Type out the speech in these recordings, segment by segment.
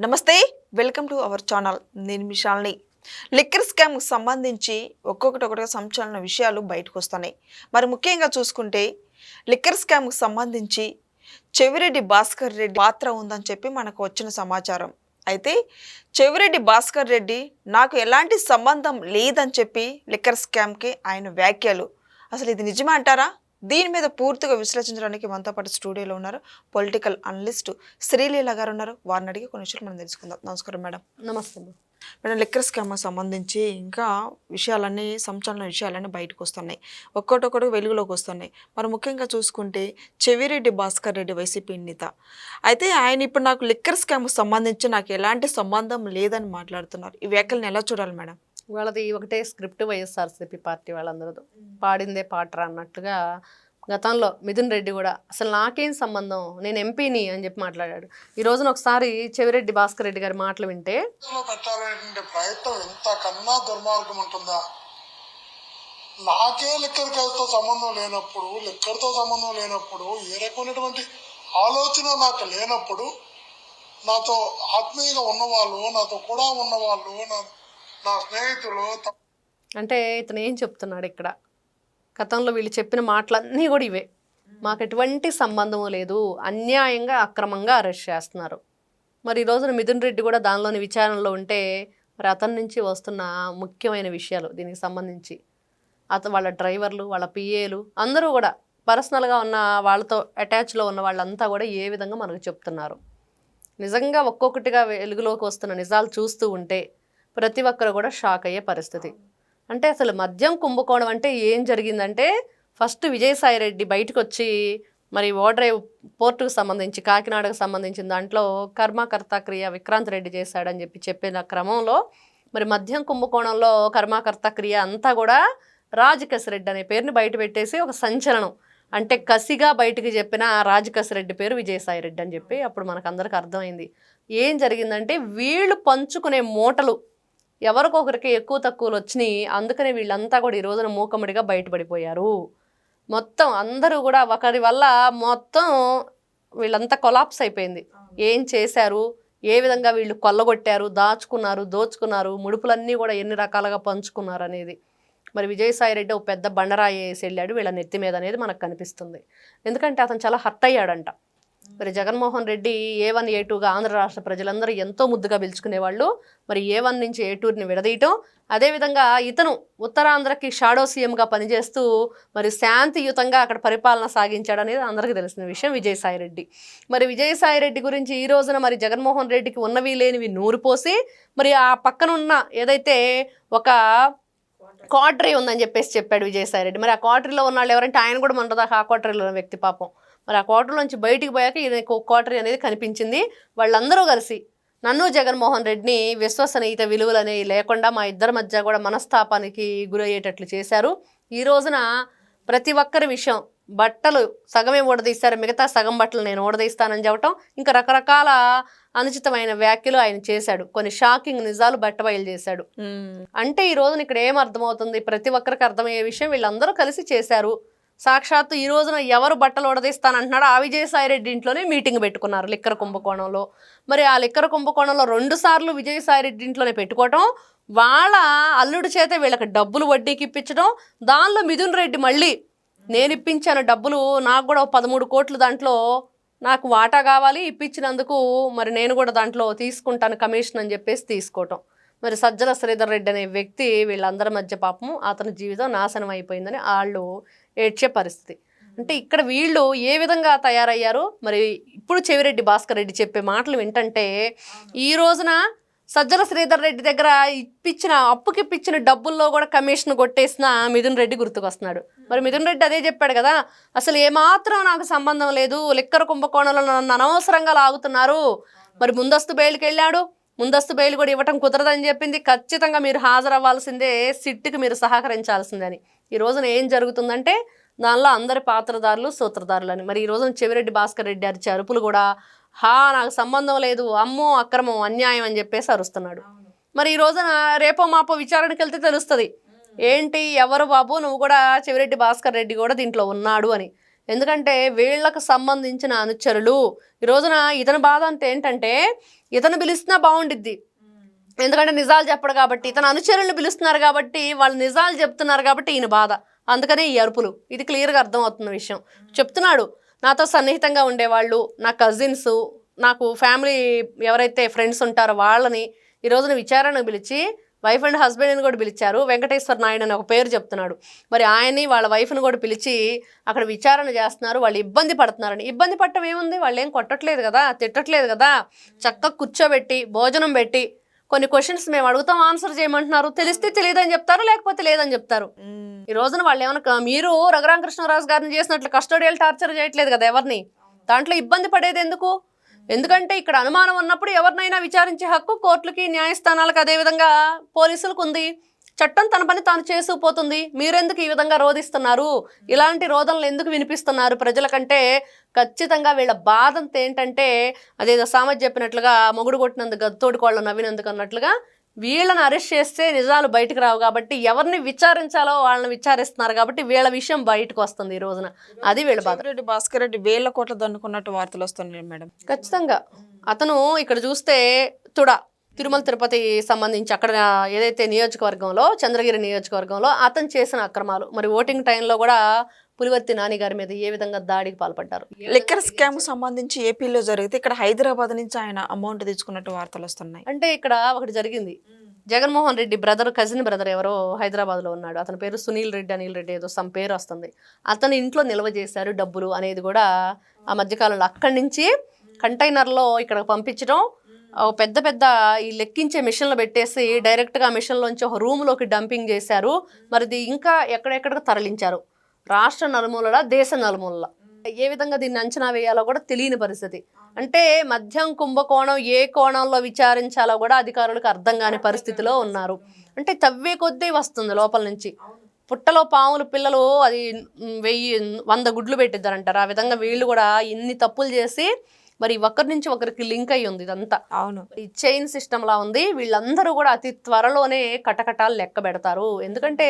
నమస్తే, welcome to our channel. నేను మిషాల్ని. Liquor స్కామ్కి సంబంధించి ఒక్కొక్కటిగా సంచలన విషయాలు బయటకు వస్తున్నాయి. మరి ముఖ్యంగా చూసుకుంటే లిక్కర్ స్కామ్కి సంబంధించి చెవిరెడ్డి భాస్కర్ రెడ్డి పాత్ర ఉందని చెప్పి మనకు వచ్చిన సమాచారం. అయితే చెవిరెడ్డి భాస్కర్ రెడ్డి నాకు ఎలాంటి సంబంధం లేదని చెప్పి లిక్కర్ స్కామ్కి ఆయన వ్యాఖ్యలు, అసలు ఇది నిజమే అంటారా? దీని మీద పూర్తిగా విశ్లేషించడానికి మనతో పాటు స్టూడియోలో ఉన్నారు పొలిటికల్ అనలిస్ట్ శ్రీలీల గారు ఉన్నారు. వారిని అడిగి కొన్ని విషయాలు మనం తెలుసుకుందాం. నమస్కారం మేడం. నమస్తే మేడం, లిక్కర్ స్కామ్కి సంబంధించి ఇంకా విషయాలన్నీ సంచలన విషయాలన్నీ బయటకు వస్తున్నాయి, ఒక్కొక్కటి వెలుగులోకి వస్తున్నాయి. మరి ముఖ్యంగా చూసుకుంటే చెవిరెడ్డి భాస్కర్ రెడ్డి వైసీపీ నేత అయితే ఆయన ఇప్పుడు నాకు లిక్కర్ స్కామ్కి సంబంధించి నాకు ఎలాంటి సంబంధం లేదని మాట్లాడుతున్నారు. ఈ వ్యాఖ్యలను ఎలా చూడాలి మేడం? వాళ్ళది ఒకటే స్క్రిప్ట్ వైఎస్ఆర్సీపీ పార్టీ వాళ్ళందరూ పాడిందే పాటరా అన్నట్లుగా గతంలో మిథున్ రెడ్డి కూడా అసలు నాకేం సంబంధం, నేను ఎంపీని అని చెప్పి మాట్లాడాడు. ఈ రోజున ఒకసారి చెవిరెడ్డి భాస్కర్ రెడ్డి గారి మాటలు వింటే పెట్టాలనే ప్రయత్నం ఎంతకన్నా దుర్మార్గం ఉంటుందా? నాకే లిక్కర్తో సంబంధం లేనప్పుడు, లిక్కర్తో సంబంధం లేనప్పుడు, ఏ రకమైనటువంటి ఆలోచన నాకు లేనప్పుడు, నాతో ఆత్మీయంగా ఉన్నవాళ్ళు, నాతో కూడా ఉన్నవాళ్ళు, నా స్నేహితులు. అంటే ఇతను ఏం చెప్తున్నాడు ఇక్కడ, గతంలో వీళ్ళు చెప్పిన మాటలన్నీ కూడా ఇవే, మాకు ఎటువంటి సంబంధము లేదు, అన్యాయంగా అక్రమంగా అరెస్ట్ చేస్తున్నారు. మరి ఈ రోజున మిథున్ రెడ్డి కూడా దానిలోని విచారణలో ఉంటే మరి అతని నుంచి వస్తున్న ముఖ్యమైన విషయాలు దీనికి సంబంధించి వాళ్ళ డ్రైవర్లు, వాళ్ళ పిఏలు అందరూ కూడా పర్సనల్గా ఉన్న వాళ్ళతో అటాచ్లో ఉన్న వాళ్ళంతా కూడా ఏ విధంగా మనకు చెప్తున్నారు. నిజంగా ఒక్కొక్కటిగా వెలుగులోకి వస్తున్న నిజాలు చూస్తూ ఉంటే ప్రతి ఒక్కరు కూడా షాక్ అయ్యే పరిస్థితి. అంటే అసలు మద్యం కుంభకోణం అంటే ఏం జరిగిందంటే, ఫస్ట్ విజయసాయి రెడ్డి బయటకు వచ్చి మరి ఓడ్రైవ్ పోర్టుకు సంబంధించి కాకినాడకు సంబంధించిన దాంట్లో కర్మకర్త క్రియ విక్రాంత్ రెడ్డి చేశాడని చెప్పిన క్రమంలో మరి మద్యం కుంభకోణంలో కర్మకర్త క్రియ అంతా కూడా రాజకేశ్ రెడ్డి అనే పేరుని బయట పెట్టేసి ఒక సంచలనం, అంటే కసిగా బయటికి చెప్పిన రాజకేశ్ రెడ్డి పేరు విజయసాయి రెడ్డి అని చెప్పి అప్పుడు మనకు అందరికి అర్థమైంది. ఏం జరిగిందంటే వీళ్ళు పంచుకునే మూటలు ఎవరికొకరికి ఎక్కువ తక్కువలు వచ్చినాయి. అందుకనే వీళ్ళంతా కూడా ఈ రోజున మూకమ్మడిగా బయటపడిపోయారు. మొత్తం అందరూ కూడా ఒకరి వల్ల మొత్తం వీళ్ళంతా కొలాప్స్ అయిపోయింది. ఏం చేశారు, ఏ విధంగా వీళ్ళు కొల్లగొట్టారు, దాచుకున్నారు, దోచుకున్నారు, ముడుపులన్నీ కూడా ఎన్ని రకాలుగా పంచుకున్నారు అనేది. మరి విజయసాయి రెడ్డి ఒక పెద్ద బండరాయి వేసి వెళ్ళాడు వీళ్ళ నెత్తి మీద అనేది మనకు కనిపిస్తుంది. ఎందుకంటే అతను చాలా హర్ట్ అయ్యాడంట. మరి జగన్మోహన్ రెడ్డి A1 A2గా ఆంధ్ర రాష్ట్ర ప్రజలందరూ ఎంతో ముద్దుగా పిలుచుకునేవాళ్ళు. మరి A1 నుంచి A2ని విడదీయటం, అదేవిధంగా ఇతను ఉత్తరాంధ్రకి షాడో సీఎంగా పనిచేస్తూ మరి శాంతియుతంగా అక్కడ పరిపాలన సాగించాడు అనేది అందరికీ తెలిసిన విషయం విజయసాయి రెడ్డి. మరి విజయసాయి రెడ్డి గురించి ఈ రోజున మరి జగన్మోహన్ రెడ్డికి ఉన్నవి లేనివి నూరు పోసి మరి ఆ పక్కనున్న ఏదైతే ఒక క్వార్టరీ ఉందని చెప్పాడు విజయసాయి రెడ్డి. మరి ఆ క్వార్టరీలో ఉన్న వాళ్ళు ఎవరంటే ఆయన కూడా మొన్నదాకా ఆ క్వార్టరీలో ఉన్న వ్యక్తి పాపం. మరి ఆ క్వార్టర్ నుంచి బయటికి పోయాక ఈయన క్వార్టరీ అనేది కనిపించింది. వాళ్ళందరూ కలిసి నన్ను జగన్మోహన్ రెడ్డిని విశ్వసనీయత విలువలు అనేవి లేకుండా మా ఇద్దరి మధ్య కూడా మనస్తాపానికి గురయ్యేటట్లు చేశారు. ఈ రోజున ప్రతి ఒక్కరి విషయం, బట్టలు సగమే ఊడదీస్తారు, మిగతా సగం బట్టలు నేను ఊడదీస్తానని చెప్పటం, ఇంకా రకరకాల అనుచితమైన వ్యాఖ్యలు ఆయన చేశాడు. కొన్ని షాకింగ్ నిజాలు బట్టబయలు చేశాడు. అంటే ఈ రోజున ఇక్కడ ఏం అర్థమవుతుంది, ప్రతి ఒక్కరికి అర్థమయ్యే విషయం వీళ్ళందరూ కలిసి చేశారు. సాక్షాత్తు ఈ రోజున ఎవరు బట్టలు ఉడదీస్తానంటున్నాడో ఆ విజయసాయి రెడ్డి ఇంట్లోనే మీటింగ్ పెట్టుకున్నారు లిక్కర్ కుంభకోణంలో. మరి ఆ లిక్కర్ కుంభకోణంలో 2 సార్లు విజయసాయి రెడ్డి ఇంట్లోనే పెట్టుకోవటం, వాళ్ళ అల్లుడి చేత వీళ్ళకి డబ్బులు వడ్డీకి ఇప్పించడం, దానిలో మిథున్ రెడ్డి మళ్ళీ నేను ఇప్పించాను డబ్బులు, నాకు కూడా 13 కోట్లు దాంట్లో నాకు వాటా కావాలి, ఇప్పించినందుకు మరి నేను కూడా దాంట్లో తీసుకుంటాను కమిషన్ అని చెప్పేసి తీసుకోవటం. మరి సజ్జల శ్రీధర్ రెడ్డి అనే వ్యక్తి వీళ్ళందరి మధ్య పాపము అతని జీవితం నాశనం అయిపోయిందని వాళ్ళు ఏడ్చే పరిస్థితి. అంటే ఇక్కడ వీళ్ళు ఏ విధంగా తయారయ్యారు, మరి ఇప్పుడు చెవిరెడ్డి భాస్కర్ రెడ్డి చెప్పే మాటలు వింటంటే ఈ రోజున సజ్జల శ్రీధర్ రెడ్డి దగ్గర అప్పుకి ఇప్పించిన డబ్బుల్లో కూడా కమిషన్ కొట్టేసిన మిథున్ రెడ్డి గుర్తుకొస్తున్నాడు. మరి మిథున్ రెడ్డి అదే చెప్పాడు కదా, అసలు ఏమాత్రం నాకు సంబంధం లేదు, లిక్కర్ కుంభకోణంలో నన్ను అనవసరంగా లాగుతున్నారు. మరి ముందస్తు బెయిల్కి వెళ్ళాడు, ముందస్తు బెయిల్ కూడా ఇవ్వటం కుదరదని చెప్పింది. ఖచ్చితంగా మీరు హాజరవ్వాల్సిందే, సిట్టుకి మీరు సహకరించాల్సిందని. ఈ రోజున ఏం జరుగుతుందంటే దానిలో అందరి పాత్రదారులు సూత్రధారులు అని. మరి ఈ రోజున చెవిరెడ్డి భాస్కర్ రెడ్డి అరిచే అరుపులు కూడా నాకు సంబంధం లేదు, అమ్మో అక్రమం అన్యాయం అని చెప్పేసి అరుస్తున్నాడు. మరి ఈ రోజున రేపో మాపో విచారణకి వెళ్తే తెలుస్తుంది ఏంటి ఎవరు బాబు నువ్వు కూడా చెవిరెడ్డి భాస్కర్ రెడ్డి కూడా దీంట్లో ఉన్నాడు అని. ఎందుకంటే వీళ్ళకు సంబంధించిన అనుచరులు ఈ రోజున ఇతని బాధ అంతా ఏంటంటే ఇతను పిలిచినా బాగుండిద్ది, ఎందుకంటే నిజాలు చెప్పడు కాబట్టి, ఇతను అనుచరులను పిలుస్తున్నారు కాబట్టి వాళ్ళు నిజాలు చెప్తున్నారు కాబట్టి ఈయన బాధ, అందుకనే ఈ అరుపులు. ఇది క్లియర్గా అర్థమవుతున్న విషయం. చెప్తున్నాడు, నాతో సన్నిహితంగా ఉండేవాళ్ళు, నా కజిన్స్, నాకు ఫ్యామిలీ ఎవరైతే ఫ్రెండ్స్ ఉంటారో వాళ్ళని ఈ రోజున విచారణకు పిలిచి వైఫ్ అండ్ హస్బెండ్ని కూడా పిలిచారు. వెంకటేశ్వర నాయుడు అని ఒక పేరు చెప్తున్నాడు. మరి ఆయన్ని వాళ్ళ వైఫ్ని కూడా పిలిచి అక్కడ విచారణ చేస్తున్నారు. వాళ్ళు ఇబ్బంది పడుతున్నారని. ఇబ్బంది పడటం ఏముంది, వాళ్ళు ఏం కొట్టట్లేదు కదా, తిట్టట్లేదు కదా, చక్కగా కూర్చోబెట్టి భోజనం పెట్టి కొన్ని క్వశ్చన్స్ మేము అడుగుతాం ఆన్సర్ చేయమంటున్నారు. తెలిస్తే తెలియదని చెప్తారు, లేకపోతే లేదని చెప్తారు. ఈ రోజున వాళ్ళు ఏమన్నా మీరు రఘురామకృష్ణరాజు గారిని చేసినట్లు కస్టోడియల్ టార్చర్ చేయట్లేదు కదా ఎవరిని. దాంట్లో ఇబ్బంది పడేది ఎందుకు? ఎందుకంటే ఇక్కడ అనుమానం ఉన్నప్పుడు ఎవరినైనా విచారించే హక్కు కోర్టులకి, న్యాయస్థానాలకు, అదేవిధంగా పోలీసులకు ఉంది. చట్టం తన పని తాను చేసుకుపోతుంది. మీరెందుకు ఈ విధంగా రోధిస్తున్నారు, ఇలాంటి రోదనలు ఎందుకు వినిపిస్తున్నారు ప్రజలకంటే? ఖచ్చితంగా వీళ్ళ బాధ అంతా ఏంటంటే అదేదో సామెత చెప్పినట్లుగా మొగుడు కొట్టినందుకు తోడుకోళ్ళు నవ్వినందుకు అన్నట్లుగా వీళ్ళని అరెస్ట్ చేస్తే నిజాలు బయటకు రావు కాబట్టి ఎవరిని విచారించాలో వాళ్ళని విచారిస్తున్నారు కాబట్టి వీళ్ళ విషయం బయటకు వస్తుంది ఈ రోజున. అది వీళ్ళ బాధ. రెడ్డి భాస్కర్ రెడ్డి వేల కోట్ల దన్నుకున్నట్టు వార్తలు వస్తున్నాయి మేడం. ఖచ్చితంగా అతను ఇక్కడ చూస్తే తిరుమల తిరుపతి సంబంధించి అక్కడ ఏదైతే నియోజకవర్గంలో, చంద్రగిరి నియోజకవర్గంలో అతను చేసిన అక్రమాలు, మరి ఓటింగ్ టైంలో కూడా పులివర్తి నాని గారి మీద ఏ విధంగా దాడికి పాల్పడ్డారు. లిక్కర్ స్కామ్ సంబంధించి ఏపీలో జరిగితే ఇక్కడ హైదరాబాద్ నుంచి ఆయన అమౌంట్ తెచ్చుకున్నట్టు వార్తలు వస్తున్నాయి. అంటే ఇక్కడ ఒకటి జరిగింది. Jaganmohan Reddy brother, cousin brother ఎవరో హైదరాబాద్లో ఉన్నాడు. అతని పేరు సునీల్ రెడ్డి, అనిల్ రెడ్డి ఏదో సమ్ పేరు వస్తుంది. అతని ఇంట్లో నిల్వ చేశారు డబ్బులు అనేది కూడా ఆ మధ్యకాలంలో అక్కడి నుంచి కంటైనర్లో ఇక్కడ పంపించడం, పెద్ద పెద్ద ఈ లెక్కించే మిషన్లు పెట్టేసి డైరెక్ట్గా మిషన్లోంచి ఒక రూమ్లోకి డంపింగ్ చేశారు. మరి ఇది ఇంకా ఎక్కడెక్కడికి తరలించారు, రాష్ట్ర నలుమూలల, దేశ నలుమూలల. ఏ విధంగా దీన్ని అంచనా వేయాలో కూడా తెలియని పరిస్థితి. అంటే మద్యం కుంభకోణం ఏ కోణంలో విచారించాలో కూడా అధికారులకు అర్థం కాని పరిస్థితిలో ఉన్నారు. అంటే తవ్వే కొద్దీ వస్తుంది లోపల నుంచి. పుట్టలో పాములు పిల్లలు అది 100 గుడ్లు పెట్టిద్దారంటారు. ఆ విధంగా వీళ్ళు కూడా ఇన్ని తప్పులు చేసి మరి ఒకరి నుంచి ఒకరికి లింక్ అయ్యి ఉంది ఇదంతా. అవును, ఈ చైన్ సిస్టమ్ లా ఉంది. వీళ్ళందరూ కూడా అతి త్వరలోనే కటకటాలు లెక్క పెడతారు. ఎందుకంటే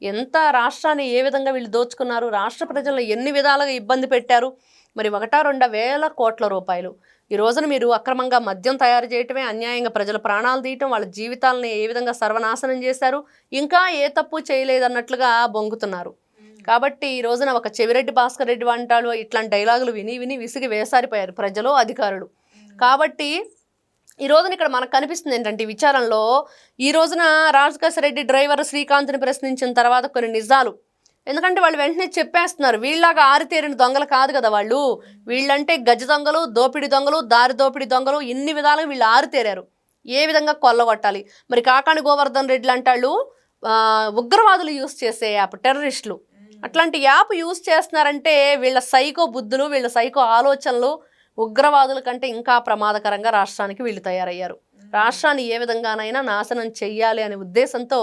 ఎంత రాష్ట్రాన్ని ఏ విధంగా వీళ్ళు దోచుకున్నారు, రాష్ట్ర ప్రజలను ఎన్ని విధాలుగా ఇబ్బంది పెట్టారు. మరి 1-2 వేల కోట్ల రూపాయలు ఈ రోజున మీరు అక్రమంగా మద్యం తయారు చేయటమే, అన్యాయంగా ప్రజల ప్రాణాలు తీయటం, వాళ్ళ జీవితాలని ఏ విధంగా సర్వనాశనం చేశారు, ఇంకా ఏ తప్పు చేయలేదన్నట్లుగా బొంగుతున్నారు. కాబట్టి ఈ రోజున ఒక చెవిరెడ్డి భాస్కర్ రెడ్డి వంటాలు ఇట్లాంటి డైలాగులు విని విని విసిగి వేసారిపోయారు ప్రజలు, అధికారులు. కాబట్టి ఈ రోజున ఇక్కడ మనకు కనిపిస్తుంది ఏంటంటే ఈ విచారణలో ఈ రోజున రాజకేశ్వరరెడ్డి డ్రైవర్ శ్రీకాంత్ని ప్రశ్నించిన తర్వాత కొన్ని నిజాలు, ఎందుకంటే వాళ్ళు వెంటనే చెప్పేస్తున్నారు. వీళ్ళలాగా ఆరితేరిన దొంగలు కాదు కదా వాళ్ళు. వీళ్ళంటే గజ దొంగలు, దోపిడి దొంగలు, దారి దోపిడి దొంగలు, ఇన్ని విధాలుగా వీళ్ళు ఆరితేరారు. ఏ విధంగా కొల్లగొట్టాలి. మరి కాకాణి గోవర్ధన్ రెడ్డి అంటాళ్ళు ఉగ్రవాదులు యూజ్ చేసే యాప్, టెర్రరిస్టులు అట్లాంటి యాప్ యూజ్ చేస్తున్నారంటే వీళ్ళ సైకో బుద్ధులు, వీళ్ళ సైకో ఆలోచనలు ఉగ్రవాదుల కంటే ఇంకా ప్రమాదకరంగా రాష్ట్రానికి వీళ్ళు తయారయ్యారు. రాష్ట్రాన్ని ఏ విధంగానైనా నాశనం చెయ్యాలి అనే ఉద్దేశంతో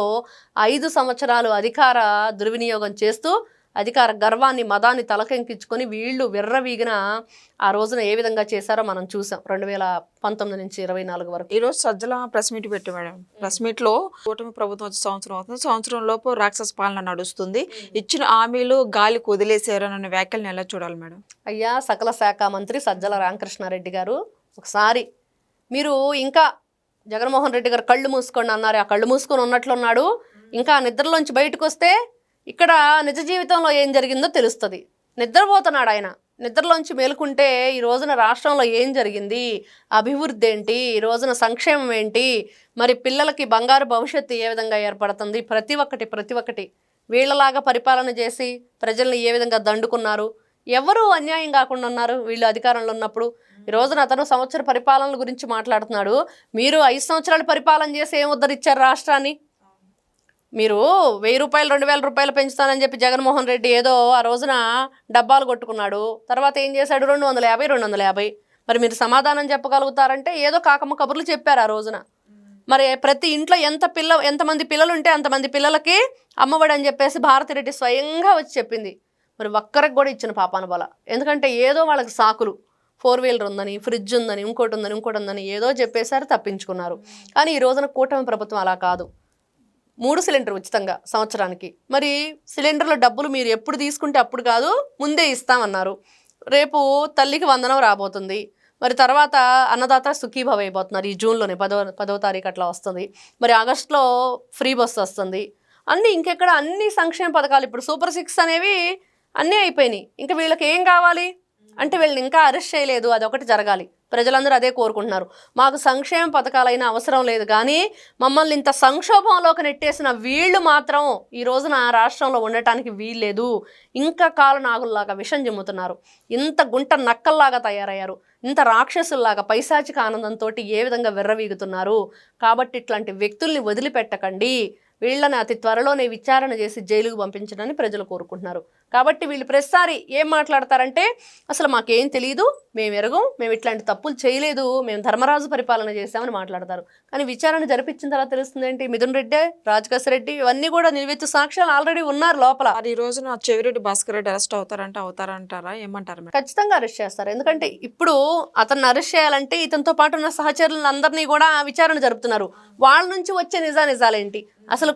5 సంవత్సరాలు అధికార దుర్వినియోగం చేస్తూ అధికార గర్వాన్ని, మదాన్ని తలకెంకించుకొని వీళ్ళు విర్రవీగిన ఆ రోజున ఏ విధంగా చేశారో మనం చూసాం 2019 నుంచి 24 వరకు. ఈరోజు సజ్జల ప్రెస్ మీట్ పెట్టి మేడం. ప్రెస్ మీట్లో కూటమి ప్రభుత్వం వచ్చి సంవత్సరం అవుతుంది, సంవత్సరం లోపు రాక్షస పాలన నడుస్తుంది, ఇచ్చిన హామీలు గాలికి వదిలేశారు అన్న వ్యాఖ్యలను ఎలా చూడాలి మేడం? అయ్యా సకల శాఖ మంత్రి సజ్జల రామకృష్ణారెడ్డి గారు, ఒకసారి మీరు ఇంకా జగన్మోహన్ రెడ్డి గారు కళ్ళు మూసుకోండి అన్నారు. ఆ కళ్ళు మూసుకొని ఉన్నట్లున్నాడు. ఇంకా నిద్రలోంచి బయటకు వస్తే ఇక్కడ నిజ జీవితంలో ఏం జరిగిందో తెలుస్తుంది. నిద్రపోతున్నాడు ఆయన. నిద్రలోంచి మేలుకుంటే ఈ రోజున రాష్ట్రంలో ఏం జరిగింది, అభివృద్ధి ఏంటి, ఈ రోజున సంక్షేమం ఏంటి, మరి పిల్లలకి బంగారు భవిష్యత్తు ఏ విధంగా ఏర్పడుతుంది, ప్రతి ఒక్కటి వీళ్ళలాగా పరిపాలన చేసి ప్రజల్ని ఏ విధంగా దండుకున్నారు, ఎవరు అన్యాయం కాకుండా ఉన్నారు వీళ్ళు అధికారంలో ఉన్నప్పుడు. ఈ రోజున అతను సంవత్సర పరిపాలన గురించి మాట్లాడుతున్నాడు. మీరు 5 సంవత్సరాలు పరిపాలన చేసి ఏం ఉద్ధరించారు రాష్ట్రాన్ని? మీరు 1000 రూపాయలు 2000 రూపాయలు పెంచుతానని చెప్పి జగన్మోహన్ రెడ్డి ఏదో ఆ రోజున డబ్బాలు కొట్టుకున్నాడు. తర్వాత ఏం చేశాడు? 250. మరి మీరు సమాధానం చెప్పగలుగుతారంటే ఏదో కాకమ్మ కబుర్లు చెప్పారు ఆ రోజున. మరి ప్రతి ఇంట్లో ఎంతమంది పిల్లలు ఉంటే అంతమంది పిల్లలకి అమ్మఒడి అని చెప్పేసి భారతిరెడ్డి స్వయంగా వచ్చి చెప్పింది. మరి ఒక్కరికి కూడా ఇచ్చిన పాపాన బల. ఎందుకంటే ఏదో వాళ్ళకి సాకులు, 4-వీలర్ ఉందని, ఫ్రిడ్జ్ ఉందని, ఇంకోటి ఉందని ఏదో చెప్పేశారు, తప్పించుకున్నారు. కానీ ఈ రోజున కూటమి ప్రభుత్వం అలా కాదు. 3 సిలిండర్ ఉచితంగా సంవత్సరానికి. మరి సిలిండర్ల డబ్బులు మీరు ఎప్పుడు తీసుకుంటే అప్పుడు కాదు, ముందే ఇస్తామన్నారు. రేపు తల్లికి వందనం రాబోతుంది. మరి తర్వాత అన్నదాత సుఖీభవ అయిపోతున్నారు. ఈ జూన్లోనే 10వ తారీఖు అట్లా వస్తుంది. మరి ఆగస్టులో ఫ్రీ బస్సు వస్తుంది. అన్నీ ఇంకెక్కడ అన్ని సంక్షేమ పథకాలు, ఇప్పుడు సూపర్ 6 అనేవి అన్నీ అయిపోయినాయి. ఇంకా వీళ్ళకి ఏం కావాలి అంటే వీళ్ళని ఇంకా అరెస్ట్ చేయలేదు, అదొకటి జరగాలి. ప్రజలందరూ అదే కోరుకుంటున్నారు. మాకు సంక్షేమ పథకాలైనా అవసరం లేదు, కానీ మమ్మల్ని ఇంత సంక్షోభంలోకి నెట్టేసిన వీళ్ళు మాత్రం ఈ రోజున రాష్ట్రంలో ఉండటానికి వీల్లేదు. ఇంకా కాలనాగుల్లాగా విషం జిమ్ముతున్నారు. ఇంత గుంట నక్కల్లాగా తయారయ్యారు. ఇంత రాక్షసుల్లాగా పైశాచిక ఆనందంతో ఏ విధంగా విర్రవీగుతున్నారు. కాబట్టి ఇట్లాంటి వ్యక్తుల్ని వదిలిపెట్టకండి. వీళ్ళని అతి త్వరలోనే విచారణ చేసి జైలుకు పంపించడానికి ప్రజలు కోరుకుంటున్నారు. కాబట్టి వీళ్ళు ప్రతిసారి ఏం మాట్లాడతారంటే అసలు మాకేం తెలియదు, మేము ఎరగం, మేము ఇట్లాంటి తప్పులు చేయలేదు, మేము ధర్మరాజు పరిపాలన చేశామని మాట్లాడతారు. కానీ విచారణ జరిపించిన తర్వాత తెలుస్తుంది ఏంటి, మిథున్ రెడ్డి, రాజకేశ్ రెడ్డి ఇవన్నీ కూడా నిలువెత్తు సాక్ష్యాలు ఆల్రెడీ ఉన్నారు లోపల. మరి ఈ రోజున చెవిరెడ్డి భాస్కర్ రెడ్డి అరెస్ట్ అవుతారంటారా, ఏమంటారు మేడం? ఖచ్చితంగా అరెస్ట్ చేస్తారు. ఎందుకంటే ఇప్పుడు అతన్ని అరెస్ట్ చేయాలంటే ఇతనితో పాటు ఉన్న సహచరులందరినీ కూడా విచారణ జరుపుతున్నారు. వాళ్ళ నుంచి వచ్చే నిజాలేంటి, అసలు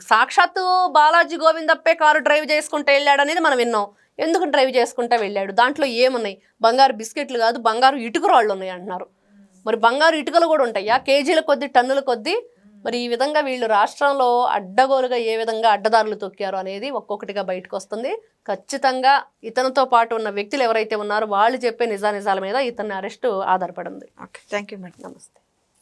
సాక్షాత్తు బాలాజీ గోవిందప్పే కారు డ్రైవ్ చేసుకుంటూ వెళ్ళాడు అనేది మనం విన్నాం. ఎందుకు డ్రైవ్ చేసుకుంటూ వెళ్ళాడు, దాంట్లో ఏమున్నాయి, బంగారు బిస్కెట్లు కాదు బంగారు ఇటుక రాళ్ళు ఉన్నాయి అంటున్నారు. మరి బంగారు ఇటుకలు కూడా ఉంటాయా, కేజీల కొద్దీ టన్నుల కొద్దీ? మరి ఈ విధంగా వీళ్ళు రాష్ట్రంలో అడ్డగోలుగా ఏ విధంగా అడ్డదారులు తొక్కారు అనేది ఒక్కొక్కటిగా బయటకు వస్తుంది. ఖచ్చితంగా ఇతనితో పాటు ఉన్న వ్యక్తులు ఎవరైతే ఉన్నారో వాళ్ళు చెప్పే నిజాల మీద ఇతని అరెస్టు ఆధారపడింది. Okay, thank you madam. నమస్తే.